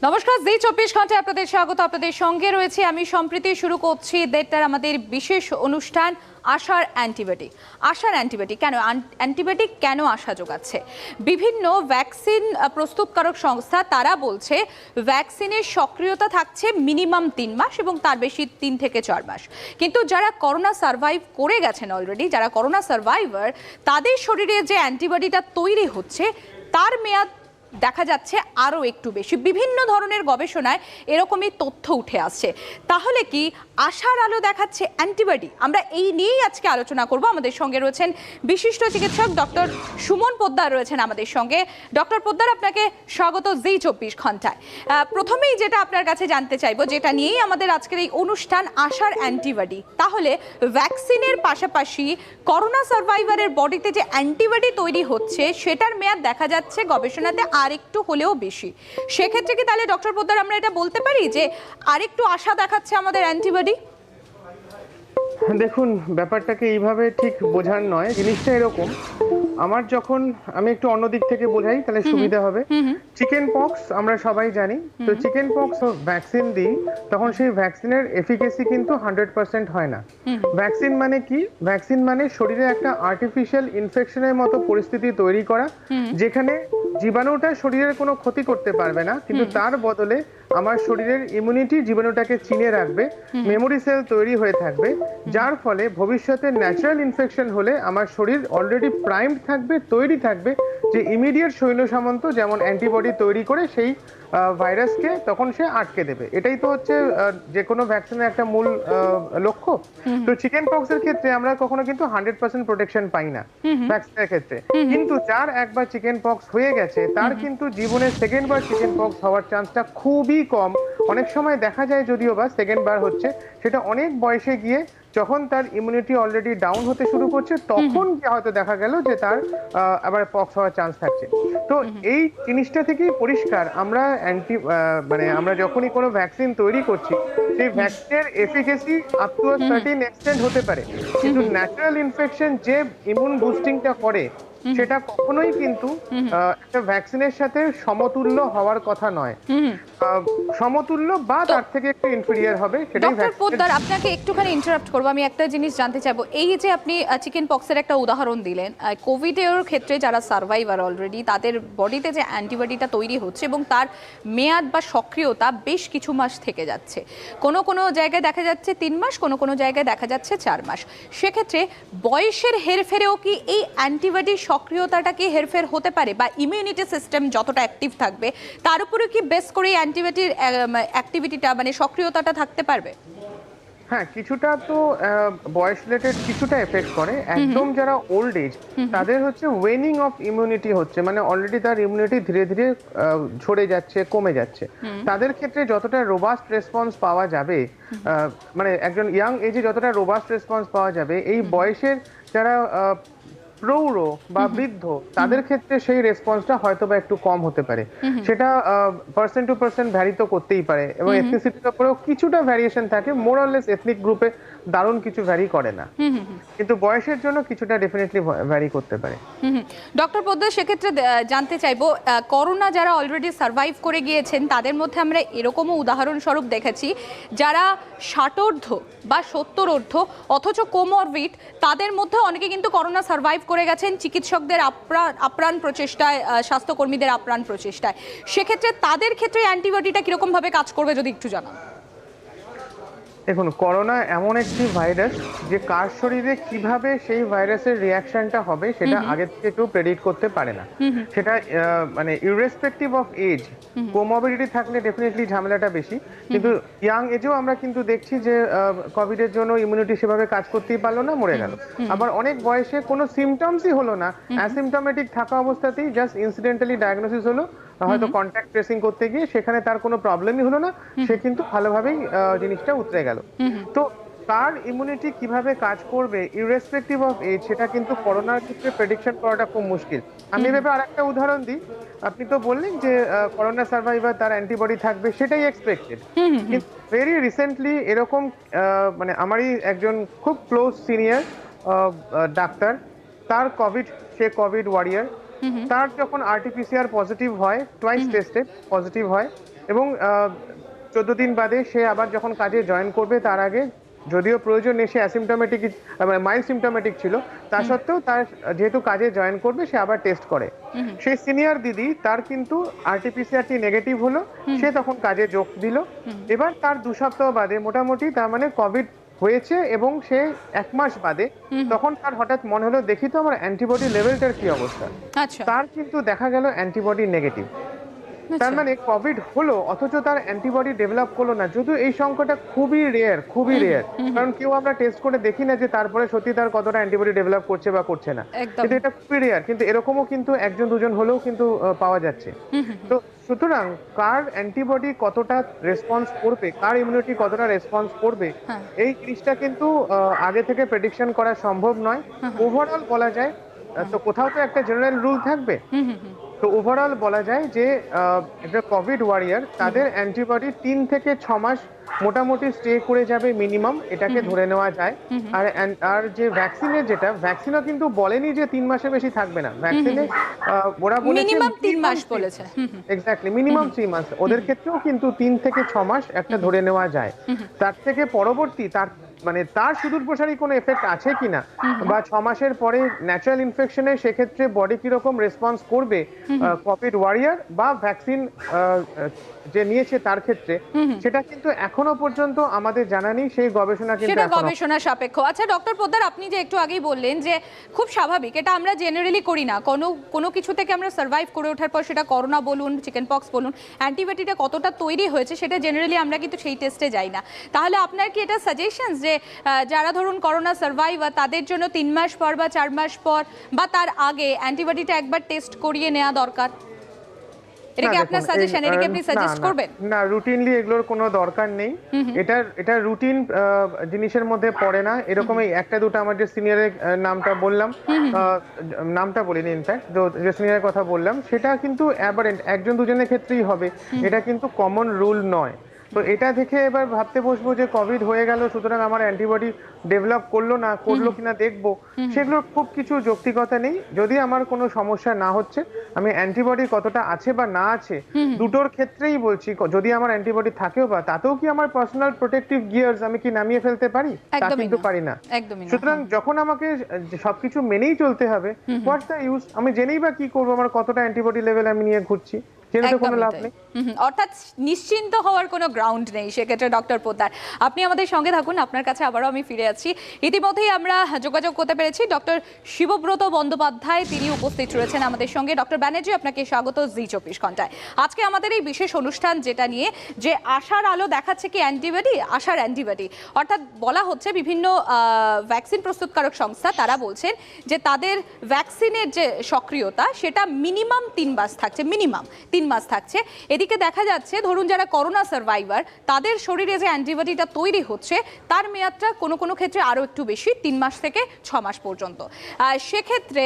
নমস্কার, জি 24 ঘন্টায় আপনাদের স্বাগত। আপনাদের সঙ্গে রয়েছে আমি সম্প্রীতি। শুরু করছি দেড়টার আমাদের বিশেষ অনুষ্ঠান আশার অ্যান্টিবায়োটিক। আশার অ্যান্টিবায়োটিক কেন, অ্যান্টিবায়োটিক কেন আশা যোগাচ্ছে? বিভিন্ন ভ্যাকসিন প্রস্তুতকারক সংস্থা তারা বলছে ভ্যাকসিনের সক্রিয়তা থাকছে মিনিমাম 3 মাস এবং তার বেশি 3 থেকে 4 মাস। কিন্তু যারা করোনা সার্ভাইভ করে গেছেন অলরেডি, যারা করোনা সার্ভাইভার, তাদের শরীরে যে অ্যান্টিবডিটা তৈরি হচ্ছে তার মেয়াদ দেখা যাচ্ছে আরও একটু বেশি। বিভিন্ন ধরনের গবেষণায় এরকমই তথ্য উঠে আসছে। তাহলে কি আশার আলো দেখাচ্ছে অ্যান্টিবডি? আমরা এই নিয়েই আজকে আলোচনা করব। আমাদের সঙ্গে রয়েছেন বিশিষ্ট চিকিৎসক ডক্টর সুমন পোদ্দার রয়েছেন আমাদের সঙ্গে। ডক্টর পোদ্দার, আপনাকে স্বাগত জি 24 ঘন্টায়। প্রথমেই যেটা আপনার কাছে জানতে চাইবো, যেটা নিয়েই আমাদের আজকের এই অনুষ্ঠান আশার অ্যান্টিবডি, তাহলে ভ্যাকসিনের পাশাপাশি করোনা সার্ভাইভারের বডিতে যে অ্যান্টিবডি তৈরি হচ্ছে সেটার মেয়াদ দেখা যাচ্ছে গবেষণাতে আর একটু হলেও বেশি। সেক্ষেত্রে কি তাহলে ডক্টর পোদ্দার আমরা এটা বলতে পারি যে আরেকটু আশা দেখাচ্ছে আমাদের অ্যান্টিবডি? দেখুন, ব্যাপারটাকে এইভাবে ঠিক বোঝার নয়। জিনিসটা এরকম, আমি একটু অন্য দিক থেকে বোঝাই তাহলে সুবিধা হবে। চিকেন পক্স আমরা সবাই জানি, তো চিকেন পক্স ভ্যাকসিন দিই, তখন সেই ভ্যাকসিনের এফিকেসি কিন্তু 100% হয় না। ভ্যাকসিন মানে কি? ভ্যাকসিন মানে শরীরে একটা আর্টিফিশিয়াল ইনফেকশনের মতো পরিস্থিতি তৈরি করা, যেখানে জীবাণুটা শরীরের কোনো ক্ষতি করতে পারবে না, কিন্তু তার বদলে আমার শরীরের ইমিউনিটি জীবাণুটাকে চিনে রাখবে, মেমোরি সেল তৈরি হয়ে থাকবে, যার ফলে ভবিষ্যতে ন্যাচারাল ইনফেকশন হলে আমার শরীর অলরেডি প্রাইমড থাকবে, তৈরি থাকবে, যে ইমিডিয়েট সৈন্য সামন্ত যেমন অ্যান্টিবডি তৈরি করে সেই ভাইরাসকে তখন সে আটকে দেবে। এটাই তো হচ্ছে যে কোনো ভ্যাকসিনের একটা মূল লক্ষ্য। তো চিকেন পক্সের ক্ষেত্রে আমরা কখনো কিন্তু 100% প্রোটেকশন পাই না ভ্যাকসিনের ক্ষেত্রে, কিন্তু যার একবার চিকেন পক্স হয়ে গেছে তার কিন্তু জীবনে সেকেন্ড বার চিকেন পক্স হওয়ার চান্সটা খুবই কম। অনেক সময় দেখা যায় যদিও বা সেকেন্ড বার হচ্ছে, সেটা অনেক বয়সে গিয়ে যখন তার ইমিউনিটি অলরেডি ডাউন হতে শুরু করছে তখন হয়তো দেখা গেল যে তার আবার পক্স হওয়ার চান্স থাকছে। তো এই জিনিসটা থেকেই পরিষ্কার, আমরা আমরা যখনই কোনো ভ্যাকসিন তৈরি করছি, সেই ভ্যাকসিনের efficacy up to a certain extent হতে পারে, কিন্তু ন্যাচারাল ইনফেকশন যে ইমিউন বুস্টিংটা করে সেটা কখনোই কিন্তু একটা ভ্যাকসিনের সাথে সমতুল্য হওয়ার কথা নয়। সমতুল্য বা তার থেকে একটু ইনফেরিয়র হবে, সেটাই ডক্টর পোদ্দার, আপনাকে একটুখানি ইন্টারাপ্ট করবো। আমি একটা জিনিস জানতে চাইবো, এই যে আপনি চিকেন পক্সের একটা উদাহরণ দিলেন, কোভিডের ক্ষেত্রে যারা সার্ভাইভার অলরেডি, তাদের বডিতে যে অ্যান্টিবডিটা তৈরি হচ্ছে এবং তার মেয়াদ বা সক্রিয়তা বেশ কিছু মাস থেকে যাচ্ছে, কোনো কোনো জায়গায় দেখা যাচ্ছে 3 মাস, কোনো কোনো জায়গায় দেখা যাচ্ছে 4 মাস। সেক্ষেত্রে বয়সের হেরফেরেও কি এই অ্যান্টিবডির সক্রিয়তাটা কি হেরফের হতে পারে, বা ইমিউনিটি সিস্টেম যতটা অ্যাক্টিভ থাকবে তার উপরে কি বেস করে অ্যান্টিবডির অ্যাক্টিভিটিটা মানে সক্রিয়তাটা থাকতে পারবে? হ্যাঁ, কিছুটা তো বয়স রিলেটেড কিছুটা এফেক্ট করে। একদম যারা ওল্ড এজ, তাদের হচ্ছে ওয়েনিং অফ ইমিউনিটি হচ্ছে, মানে অলরেডি তার ইমিউনিটি ধীরে ধীরে ঝরে যাচ্ছে, কমে যাচ্ছে। তাদের ক্ষেত্রে যতটা রোবাস্ট রেসপন্স পাওয়া যাবে, মানে একজন ইয়াং এজে যতটা রোবাস্ট রেসপন্স পাওয়া যাবে, এই বয়সের যারা প্রৌঢ় বা বৃদ্ধ, তাদের ক্ষেত্রে সেই রেসপন্সটা হয়তো বা একটু কম হতে পারে। সেটা পার্সন টু পার্সন ভ্যারি তো করতেই পারে, এবং এথনিসিটির উপরেও কিছুটা ভ্যারিয়েশন থাকে। মোর অর লেস এথনিক গ্রুপে দারুণ কিছু ভ্যারি করে না, কিন্তু বয়সের জন্য কিছুটা ডেফিনেটলি ভ্যারি করতে পারে। ডক্টর পোদ্দার, সেক্ষেত্রে জানতে চাইবো, করোনা যারা অলরেডি সার্ভাইভ করে গিয়েছেন তাদের মধ্যে আমরা এরকমও উদাহরণস্বরূপ দেখেছি যারা 60 বা 70 অথচ কোমরবিড, তাদের মধ্যে অনেকে কিন্তু করোনা সার্ভাইভ করে গেছেন চিকিৎসকদের আপ্রাণ প্রচেষ্টায়, স্বাস্থ্যকর্মীদের আপ্রাণ প্রচেষ্টায়। সেক্ষেত্রে তাদের ক্ষেত্রে অ্যান্টিবডিটা কিরকম ভাবে কাজ করবে যদি একটু জানান। দেখুন, করোনা এমন একটি ভাইরাস যে কার শরীরে কিভাবে সেই ভাইরাসের রিয়াকশনটা হবে সেটা আগে থেকে কেউ প্রেডিক্ট করতে পারে না। সেটা মানে ইররেসপেক্টিভ অফ এজ, কোমরবিডিটি থাকলে ডেফিনেটলি ঝামেলাটা বেশি, কিন্তু ইয়াং এজেও আমরা কিন্তু দেখছি যে কোভিডের জন্য ইমিউনিটি সেভাবে কাজ করতেই পারলো না, মরে গেল। আবার অনেক বয়সে কোনো সিমটমসই হলো না, অ্যাসিমটমেটিক থাকা অবস্থাতেই জাস্ট ইনসিডেন্টালি ডায়াগনোসিস হলো, হয়তো কন্ট্যাক্ট ট্রেসিং করতে গিয়ে সেখানে তার কোনো প্রবলেমই হলো না, সে কিন্তু ভালোভাবেই জিনিসটা উতরে গেল। তো তার ইমিউনিটি কিভাবে কাজ করবে ইররেসপেক্টিভ অফ এজ, সেটা কিন্তু করোনার ক্ষেত্রে প্রেডিকশন করাটা খুব মুশকিল। আমি এভাবে আরেকটা উদাহরণ দিই। আপনি তো বললেন যে করোনা সার্ভাইভার তার অ্যান্টিবডি থাকবে, সেটাই এক্সপেক্টেড, কিন্তু ভেরি রিসেন্টলি এরকম মানে আমারই একজন খুব ক্লোজ সিনিয়র ডাক্তার, তার সে কোভিড ওয়ারিয়ার, তার যখন আরটিপিসিআর পজিটিভ হয়, টুয়াইস টেস্টেড পজিটিভ হয়, এবং 14 দিন বাদে সে আবার যখন কাজে জয়েন করবে তার আগে যদিও প্রয়োজন নেই, সে অ্যাসিমটোমেটিক মাইল্ড সিমটোমেটিক ছিল, তা সত্ত্বেও তার যেহেতু কাজে জয়েন করবে সে আবার টেস্ট করে। সেই সিনিয়র দিদি তার কিন্তু আরটিপিসিআরটি নেগেটিভ হলো, সে তখন কাজে যোগ দিল। এবার তার 2 সপ্তাহ বাদে মোটামুটি তার মানে কোভিড হয়েছে এবং সে 1 মাস বাদে তখন তার হঠাৎ মনে হলো দেখি তো আমার অ্যান্টিবডি লেভেলটার কি অবস্থা। আচ্ছা, তার কিন্তু দেখা গেল অ্যান্টিবডি নেগেটিভ। তার আচ্ছা। মানে কোভিড হলো অথচ তার অ্যান্টিবডি ডেভেলপ করলো না, যদিও এই সংখ্যাটা খুবই রেয়ার, খুবই রেয়ার। কারণ কেউ আমরা টেস্ট করে দেখি না যে তারপরে সত্যি তার কতটা অ্যান্টিবডি ডেভেলপ করছে বা করছে না, একদম। কিন্তু এটা খুবই রেয়ার। কিন্তু এরকমও কিন্তু 1-2 জন হলেও কিন্তু পাওয়া যাচ্ছে। তো সুতরাং কার অ্যান্টিবডি কতটা রেসপন্স করবে, কার ইমিউনিটি কতটা রেসপন্স করবে, হ্যাঁ। এই জিনিসটা কিন্তু আগে থেকে প্রেডিকশন করা সম্ভব নয়। ওভারঅল বলা যায়, তো কোথাও তো একটা জেনারেল রুল থাকবে। তো ওভারঅল বলা যায় যে এটা কোভিড ওয়ারিয়ার তাদের অ্যান্টিবডি 3 থেকে 6 মাস মোটামুটি স্টে করে যাবে মিনিমাম, এটাকে ধরে নেওয়া যায়। আর যে ভ্যাকসিনের যেটা, ভ্যাকসিনও কিন্তু বলেনি যে 3 মাসের বেশি থাকবে না। ভ্যাকসিনে ওরা বলেছে মিনিমাম 3 মাস বলেছে। এক্স্যাক্টলি মিনিমাম 3 মাস। ওদের ক্ষেত্রেও কিন্তু 3 থেকে 6 মাস একটা ধরে নেওয়া যায়। তার থেকে পরবর্তী তার সুদূর প্রসারী কোনো এফেক্ট আছে কিনা, বা 6 মাসের পরে ন্যাচারাল ইনফেকশনে সেক্ষেত্রে বডি কিরকম রেসপন্স করবে কোভিড ওয়ারিয়ার বা ভ্যাকসিন যে নিয়েছে তার ক্ষেত্রে, সেটা কিন্তু এখনো পর্যন্ত আমাদের জানা নেই। সেই গবেষণা কিন্তু সেটা গবেষণা সাপেক্ষ। আচ্ছা ডক্টর পোদ্দার, আপনি যে একটু আগেই বললেন যে খুব স্বাভাবিক, এটা আমরা জেনারেলি করি না, কোনো কিছু থেকে আমরা সার্ভাইভ করে ওঠার পর সেটা করোনা বলুন, চিকেন পক্স বলুন, অ্যান্টিবডিটা কতটা তৈরি হয়েছে সেটা জেনারেলি আমরা কিন্তু সেই টেস্টে যাই না। তাহলে আপনার কি এটা সাজেশন যে যারা ধরুন করোনা সার্ভাইভার তাদের জন্য 3 মাস পর বা 4 মাস পর বা তার আগে অ্যান্টিবডিটা একবার টেস্ট করিয়ে নেওয়া দরকার? এটা কি আপনার সাজেশন, এটা কি আপনি সাজেস্ট করবেন? না, রুটিনলি এগুলোর কোনো দরকার নেই। এটা রুটিন জিনিসের মধ্যে পড়ে না। এরকম একটা দুটো আমার যে সিনিয়রের নামটা বললাম, নামটা বলিনি ইনফ্যাক্ট, যে সিনিয়রের কথা বললাম সেটা কিন্তু অ্যাবারেন্ট 1-2 জনের ক্ষেত্রেই হবে, এটা কিন্তু কমন রুল নয়। তো এটা দেখে এবার ভাবতে বসবো যে কোভিড হয়ে গেল সুতরাং আমার অ্যান্টিবডি ডেভেলপ করলো কিনা দেখবো, সেগুলোর খুব কিছু যৌক্তিকতা নেই। যদি আমার কোনো সমস্যা না হচ্ছে, আমি অ্যান্টিবডি কতটা আছে বা না আছে দুটোর ক্ষেত্রেই বলছি, যদি আমার অ্যান্টিবডি থাকেও বা তাতেও কি আমার পার্সোনাল প্রোটেক্টিভ গিয়ার্স আমি কি নামিয়ে ফেলতে পারি? তা কিন্তু পারি না। সুতরাং যখন আমাকে সবকিছু মেনেই চলতে হবে, হোয়াটস দ্য ইউজ? আমি জেনেই বা কি করবো আমার কতটা অ্যান্টিবডি লেভেল আমি নিয়ে ঘুরছি? অর্থাৎ নিশ্চিন্ত হওয়ার কোনো গ্রাউন্ড নেই সেক্ষেত্রে। ডক্টর পোদ্দার, আপনি আমাদের সঙ্গে থাকুন, আপনার কাছে আবারও আমি ফিরে আছি। ইতিমধ্যেই আমরা যোগাযোগ করতে পেরেছি ডক্টর শিবব্রত বন্দ্যোপাধ্যায়, তিনি উপস্থিত রয়েছেন আমাদের সঙ্গে। ডক্টর ব্যানার্জি, আপনাকে স্বাগত জি 24 ঘন্টায়। আজকে আমাদের এই বিশেষ অনুষ্ঠান যেটা নিয়ে, যে আশার আলো দেখাচ্ছে কি অ্যান্টিবডি, আশার অ্যান্টিবডি, অর্থাৎ বলা হচ্ছে বিভিন্ন ভ্যাকসিন প্রস্তুতকারক সংস্থা তারা বলছেন যে তাদের ভ্যাকসিনের যে সক্রিয়তা সেটা মিনিমাম 3 মাস থাকছে, মিনিমাম 3 মাস থাকছে। এদিকে দেখা যাচ্ছে ধরুন যারা করোনা সার্ভাইভার তাদের শরীরে যে অ্যান্টিবডিটা তৈরি হচ্ছে তার মেয়াদটা কোনো ক্ষেত্রে আরও একটু বেশি, 3 মাস থেকে 6 মাস পর্যন্ত। সেক্ষেত্রে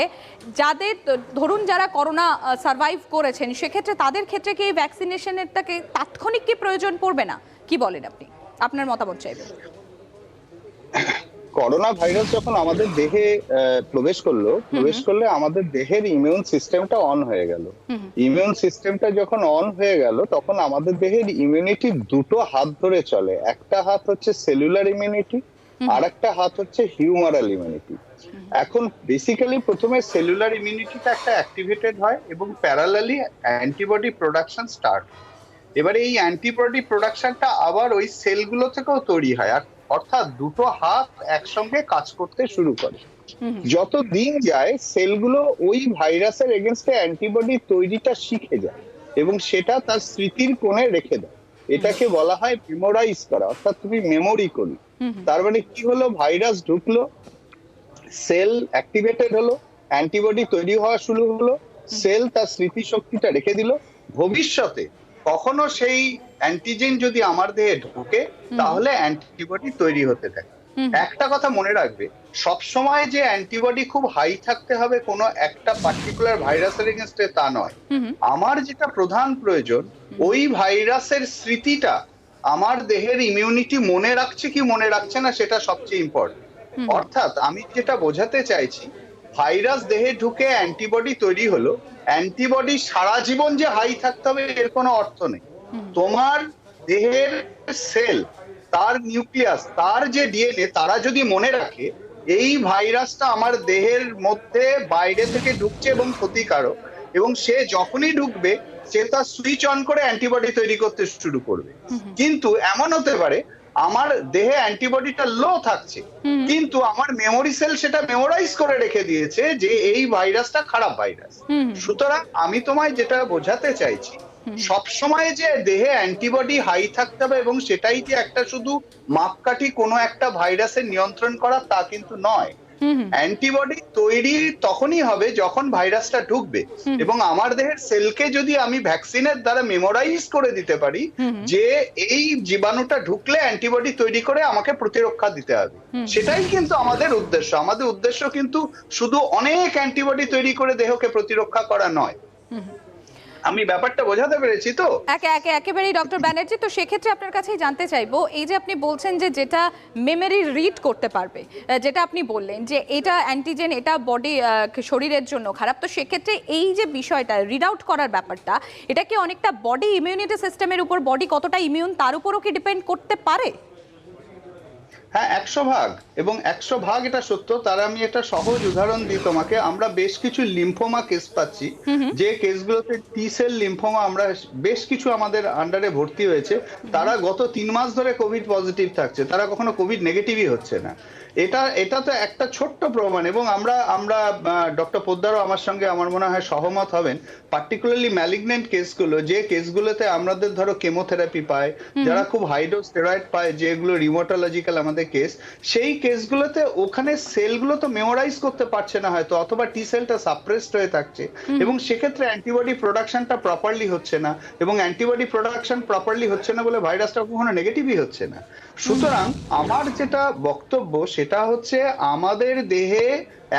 যাদের ধরুন যারা করোনা সার্ভাইভ করেছেন সেক্ষেত্রে তাদের ক্ষেত্রে কি এই ভ্যাকসিনেশনেরটাকে তাৎক্ষণিক কি প্রয়োজন পড়বে না? কি বলেন আপনি, আপনার মতামত চাইবেন। করোনা ভাইরাস যখন আমাদের দেহে প্রবেশ করলে আমাদের দেহের ইমিউন সিস্টেমটা অন হয়ে গেল। ইমিউন সিস্টেমটা যখন অন হয়ে গেল তখন আমাদের দেহের ইমিউনিটি দুটো হাত ধরে চলে। একটা হাত হচ্ছে সেলুলার ইমিউনিটি, আর একটা হাত হচ্ছে হিউমারাল ইমিউনিটি। এখন বেসিক্যালি প্রথমে সেলুলার ইমিউনিটিটা একটা অ্যাক্টিভেটেড হয় এবং প্যারালালি অ্যান্টিবডি প্রোডাকশন স্টার্ট। এবারে এই অ্যান্টিবডি প্রোডাকশনটা আবার ওই সেলগুলো থেকেও তৈরি হয়, আর অর্থাৎ দুটো হাত একসঙ্গে কাজ করতে শুরু করে। যত দিন যায় সেলগুলো ওই ভাইরাসের এগেনস্টে অ্যান্টিবডি তৈরিটা শিখে যায় এবং সেটা তার স্মৃতির কোণে রেখে দেয়। এটাকে বলা হয় মেমোরাইজ করা, অর্থাৎ তুমি মেমোরি করি। তার মানে কি হলো, ভাইরাস ঢুকলো, সেল অ্যাক্টিভেটেড হলো, অ্যান্টিবডি তৈরি হওয়া শুরু হলো, সেল তার স্মৃতিশক্তিটা রেখে দিল। ভবিষ্যতে কখনো সেই অ্যান্টিজেন যদি আমার দেহে ঢোকে তাহলে অ্যান্টিবডি তৈরি হতে থাকে। একটা কথা মনে রাখবে, সবসময় যে অ্যান্টিবডি খুব হাই থাকতে হবে কোনো একটা পার্টিকুলার ভাইরাসের এগেইনস্টে তা নয়। আমার যেটা প্রধান প্রয়োজন, ওই ভাইরাসের স্মৃতিটা আমার দেহের ইমিউনিটি মনে রাখছে কি মনে রাখছে না সেটা সবচেয়ে ইম্পর্টেন্ট। অর্থাৎ আমি যেটা বোঝাতে চাইছি, ভাইরাস দেহে ঢুকে অ্যান্টিবডি তৈরি হলো, অ্যান্টিবডি সারা জীবন যে হাই থাকতে হবে এর কোনো অর্থ নেই। তোমার দেহের সেল, তার নিউক্লিয়াস, তার যে ডিএনএ, তারা যদি মনে রাখে এই ভাইরাসটা আমার দেহের মধ্যে বাইরে থেকে ঢুকছে এবং ক্ষতিকারক, এবং সে যখনই ঢুকবে সে তার সুইচ অন করে অ্যান্টিবডি তৈরি করতে শুরু করবে। কিন্তু এমন হতে পারে আমার দেহে অ্যান্টিবডিটা লো থাকছে, কিন্তু আমার মেমোরি সেল সেটা মেমোরাইজ করে রেখে দিয়েছে যে এই ভাইরাসটা খারাপ ভাইরাস। সুতরাং আমি তোমায় যেটা বোঝাতে চাইছি, সব সময় যে দেহে অ্যান্টিবডি হাই থাকতে হবে এবং সেটাই যে একটা শুধু মাপকাঠি কোনো একটা ভাইরাসের নিয়ন্ত্রণ করা, তা কিন্তু নয়। অ্যান্টিবডি তৈরি তখনই হবে যখন ভাইরাসটা ঢুকবে, এবং আমার দেহের সেলকে যদি আমি ভ্যাকসিনের দ্বারা মেমোরাইজ করে দিতে পারি যে এই জীবাণুটা ঢুকলে অ্যান্টিবডি তৈরি করে আমাকে প্রতিরক্ষা দিতে হবে, সেটাই কিন্তু আমাদের উদ্দেশ্য। আমাদের উদ্দেশ্য কিন্তু শুধু অনেক অ্যান্টিবডি তৈরি করে দেহকে প্রতিরক্ষা করা নয়। আমি ব্যাপারটা বোঝাতে পেরেছি তো? একেবারেই ডক্টর ব্যানার্জি, তো সেক্ষেত্রে আপনার কাছেই জানতে চাইবো, এই যে আপনি বলছেন যে যেটা মেমোরি রিড করতে পারবে, যেটা আপনি বললেন যে এটা অ্যান্টিজেন, এটা বডি শরীরের জন্য খারাপ, তো সেক্ষেত্রে এই যে বিষয়টা রিড আউট করার ব্যাপারটা, এটা কি অনেকটা বডি ইমিউনিটি সিস্টেমের উপর, বডি কতটা ইমিউন তার উপরও কি ডিপেন্ড করতে পারে? হ্যাঁ, 100 ভাগ, এবং 100 ভাগ এটা সত্য। তার আমি একটা সহজ উদাহরণ দিই তোমাকে। আমরা বেশ কিছু লিম্ফোমা কেস পাচ্ছি, যে কেসগুলোতে টি সেল লিম্ফোমা, আমরা বেশ কিছু আমাদের আন্ডারে ভর্তি হয়েছে, তারা গত 3 মাস ধরে কোভিড পজিটিভ থাকছে, তারা কখনো কোভিড নেগেটিভই হচ্ছে না। এটা তো একটা ছোট্ট প্রমাণ। এবং আমরা ডক্টর পোদ্দারও আমার সঙ্গে আমার মনে হয় সহমত হবেন, পার্টিকুলারলি ম্যালিগনেন্ট কেসগুলো, যে কেসগুলোতে আমাদের ধরো কেমোথেরাপি পায়, যারা খুব হাই ডোজ স্টেরয়েড পায়, যেগুলো রিমোটোলজিক্যাল আমাদের কেস, সেই কেসগুলোতে ওখানে সেলগুলো তো মেমোরাইজ করতে পারছে না হয়তো, অথবা টি সেলটা সাপ্রেসড হয়ে থাকছে, এবং সেক্ষেত্রে অ্যান্টিবডি প্রোডাকশনটা প্রপারলি হচ্ছে না, এবং অ্যান্টিবডি প্রোডাকশন প্রপারলি হচ্ছে না বলে ভাইরাসটা কখনো নেগেটিভই হচ্ছে না। সুতরাং আমার যেটা বক্তব্য সেটা হচ্ছে, আমাদের দেহে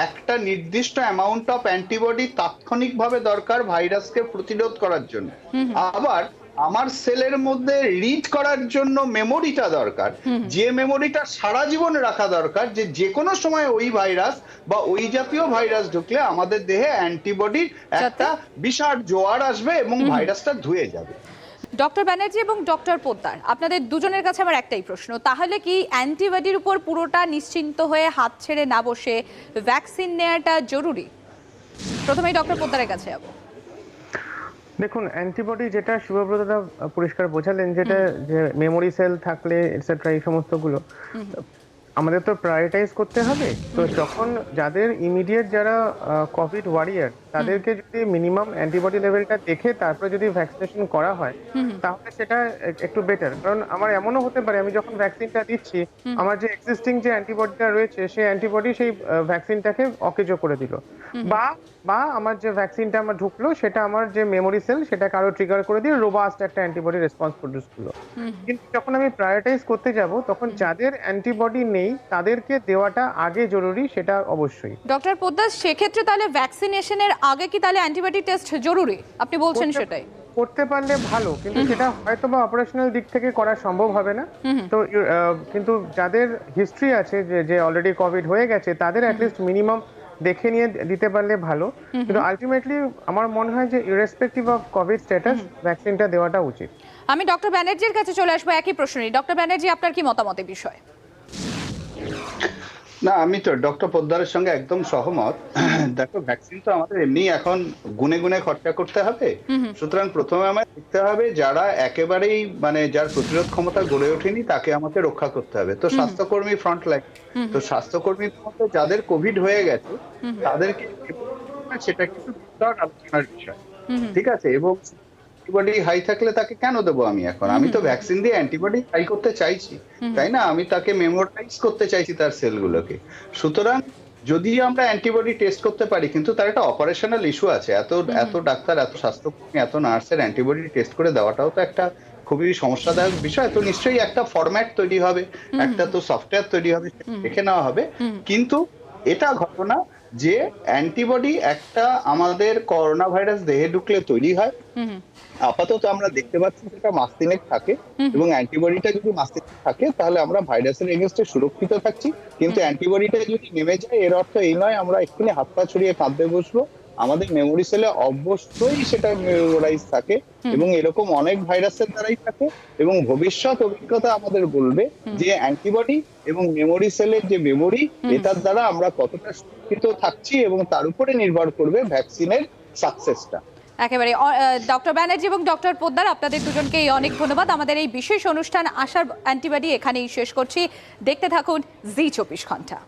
একটা নির্দিষ্ট অ্যামাউন্ট অফ অ্যান্টিবডি তাৎক্ষণিকভাবে দরকার ভাইরাসকে প্রতিরোধ করার জন্য। আবার আমার সেলের মধ্যে রিড করার জন্য মেমোরিটা দরকার, যে মেমোরিটা সারা জীবন রাখা দরকার, যে কোনো সময় ওই ভাইরাস বা ওই জাতীয় ভাইরাস ঢুকলে আমাদের দেহে অ্যান্টিবডির একটা বিশাল জোয়ার আসবে এবং ভাইরাসটা ধুয়ে যাবে। ডক্টর ব্যানার্জি এবং ডক্টর পোদ্দার, আপনাদের দুজনের কাছে আমার একটাই প্রশ্ন, তাহলে কি অ্যান্টিবডির উপর পুরোটা নিশ্চিন্ত হয়ে হাত ছেড়ে না বসে ভ্যাকসিন নেওয়াটা জরুরি? প্রথমেই ডক্টর পোদ্দারের কাছে যাবো। দেখুন, অ্যান্টিবডি যেটা শিবব্রতদা পরিষ্কার বোঝালেন, যেটা যে মেমোরি সেল থাকলে এটসেট্রা, এই সমস্তগুলো আমাদের তো প্রায়োরিটাইজ করতে হবে। তো যখন যাদের ইমিডিয়েট, যারা কোভিড ওয়ারিয়ার, তাদেরকে যদি মিনিমাম অ্যান্টিবডি লেভেলটা দেখে তারপরে যদি ভ্যাকসিনেশন করা হয়, তাহলে সেটা একটু বেটার। কারণ আমার এমনও হতে পারে আমি যখন ভ্যাকসিনটা দিচ্ছি, আমার যে এক্সিস্টিং যে অ্যান্টিবডিটা রয়েছে সেই অ্যান্টিবডি সেই ভ্যাকসিনটাকে অকেজো করে দিল, বা আমার যে ভ্যাকসিনটা আমার ঢুকলো সেটা আমার যে মেমোরি সেল সেটাকে আরো ট্রিগার করে দিয়ে রোবাস্ট একটা অ্যান্টিবডি রেসপন্স প্রডিউস করলো। কিন্তু যখন আমি প্রায়োরিটাইজ করতে যাব, তখন যাদের অ্যান্টিবডি নেই তাদেরকে দেওয়াটা আগে জরুরি, সেটা অবশ্যই। ডক্টর পোদ্দার, সেক্ষেত্রে তাহলে ভ্যাকসিনেশনের আগে কি তাহলে অ্যান্টিবডি টেস্ট জরুরি? আপনি বলছেন সেটাই করতে পারলে ভালো, কিন্তু সেটা হয়তো বা অপারেশনাল দিক থেকে করা সম্ভব হবে না। তো কিন্তু যাদের হিস্ট্রি আছে, যে অলরেডি কোভিড হয়ে গেছে, তাদের অ্যাটলিস্ট মিনিমাম দেখে নিয়ে দিতে পারলে ভালো। কিন্তু আলটিমেটলি আমার মনে হয় যে ইররেসপেক্টিভ অফ কোভিড স্ট্যাটাস ভ্যাকসিনটা দেওয়াটা উচিত। আমি ডক্টর ব্যানার্জির কাছে চলে আসবো একই প্রশ্নে। ডক্টর ব্যানার্জি, আপনার কি মতামত এই বিষয়ে? না, আমি তো ডক্টর পোদ্দারের সঙ্গে একদম সহমত। দেখো, ভ্যাকসিন তো আমাদের এমনি এখন গুনে গুনে খরচা করতে হবে। সুতরাং প্রথমে আমায় দেখতে হবে যারা একেবারেই যার প্রতিরোধ ক্ষমতা গড়ে ওঠেনি, তাকে আমাকে রক্ষা করতে হবে। তো স্বাস্থ্যকর্মী ফ্রন্ট লাইন, তো স্বাস্থ্যকর্মীর মধ্যে যাদের কোভিড হয়ে গেছে তাদেরকে সেটা কিন্তু বিশদ আলোচনার বিষয়, ঠিক আছে। এবং অ্যান্টিবডি হাই থাকলে তাকে কেন দেবো আমি এখন? আমি তো ভ্যাকসিন দিয়ে অ্যান্টিবডি হাই করতে চাইছি, তাই না? আমি তাকে মেমোরাইজ করতে চাইছি তার সেলগুলোকে। সুতরাং যদি আমরা অ্যান্টিবডি টেস্ট করতে পারি, কিন্তু তার একটা অপারেশনাল ইস্যু আছে। এত ডাক্তার, এত স্বাস্থ্যকর্মী, এত নার্সের অ্যান্টিবডি টেস্ট করে দেওয়াটাও তো একটা খুবই সমস্যাদায়ক বিষয়। তো নিশ্চয়ই একটা ফরম্যাট তৈরি হবে, একটা তো সফটওয়্যার তৈরি হবে, দেখে নেওয়া হবে। কিন্তু এটা ঘটনা যে অ্যান্টিবডি একটা আমাদের করোনা ভাইরাস দেহে ঢুকলে তৈরি হয়। আপাতত আমরা দেখতে পাচ্ছি সেটা মাস 3 থাকে, এবং অ্যান্টিবডিটা যদি মাস 3 থাকে তাহলে আমরা ভাইরাসের এগেইনস্টে সুরক্ষিত থাকছি। কিন্তু অ্যান্টিবডিটা যদি নেমে যায়, এর অর্থ এই নয় আমরা এক্ষুনি হাত পা ছড়িয়ে কাঁদতে বসবো আমাদের মেমোরি সেলে অবশ্যই সেটা মেমোরাইজ থাকে এবং এরকম অনেক ভাইরাসের দ্বারাই থাকে। এবং ভবিষ্যৎ অভিজ্ঞতা আমাদের বলবে যে অ্যান্টিবডি এবং মেমোরি সেলের যে মেমোরি, এটার দ্বারা আমরা কতটা সুরক্ষিত থাকছি এবং তার উপরে নির্ভর করবে ভ্যাকসিনের সাকসেসটা। একেবারে ডক্টর ব্যানার্জি এবং ডক্টর পোদ্দার, আপনাদের দুজনকেই অনেক ধন্যবাদ। আমাদের এই বিশেষ অনুষ্ঠান আশার অ্যান্টিবডি এখানেই শেষ করছি। দেখতে থাকুন জি 24 ঘন্টা।